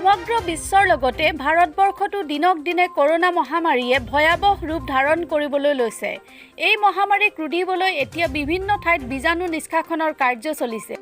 সমগ্ৰ বিশ্বৰ লগতে ভাৰতবৰ্ষতো দিনক দিনে কৰোনা মহামাৰীয়ে ভয়াৱহ ৰূপ ধাৰণ কৰিবলৈ লৈছে। এই মহামাৰীক ৰুধিবলৈ এতিয়া বিভিন্ন ঠাইত বীজাণু নিষ্কাশনৰ কাৰ্য চলিছে।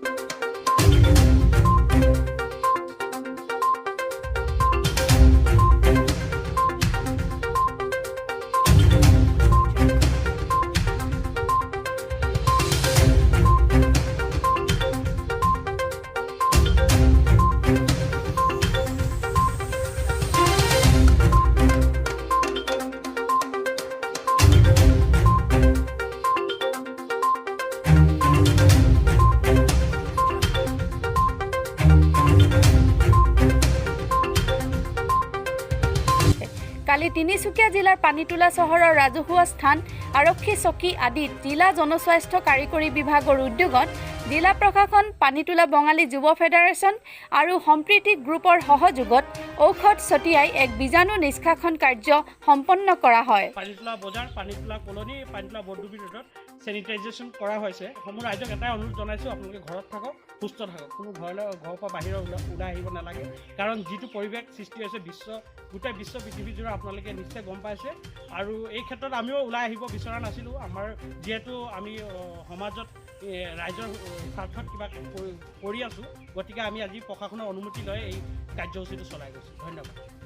কালি তিনিচুকীয়া জিলাৰ পানীতোলা চহৰৰ ৰাজহুৱা স্থান আৰক্ষী চকী আদিত জিলা জনস্বাস্থ্য কাৰিকৰী বিভাগৰ উদ্যোগত জিলা প্ৰশাসন পানীতোলা বঙালী যুৱ ফেডাৰেশ্যন আৰু সম্প্ৰীতি গ্ৰুপৰ সহযোগত ঔষধ ছটিয়াই এক বীজাণু নিষ্কাশন কাৰ্য সম্পন্ন কৰা হয়। পানীতোলা বজাৰ, পানীতোলা কলনী, পানীতোলা বৰডুবি ৰোডত চেনিটাইজেশ্যন কৰা হৈছে। সমূহ ৰাইজক এটাই অনুৰোধ জনাইছোঁ, আপোনালোকে ঘৰত থাকক, সুস্থ থাকক, কোনো ঘৰৰ পৰা বাহিৰৰ ওলাই আহিব নালাগে। কাৰণ যিটো পৰিৱেশ সৃষ্টি হৈছে গোটেই বিশ্ব পৃথিৱীজোৰা আপোনালোকে নিশ্চয় গম পাইছে। আৰু এই ক্ষেত্ৰত আমিও ওলাই আহিব বিচৰা নাছিলোঁ। আমাৰ যিহেতু আমি সমাজত ৰাইজৰ স্বাৰ্থত কিবা কৰি আছোঁ, গতিকে আমি আজি প্ৰশাসনৰ অনুমতি লৈ এই কাৰ্যসূচীটো চলাই গৈছোঁ। ধন্যবাদ।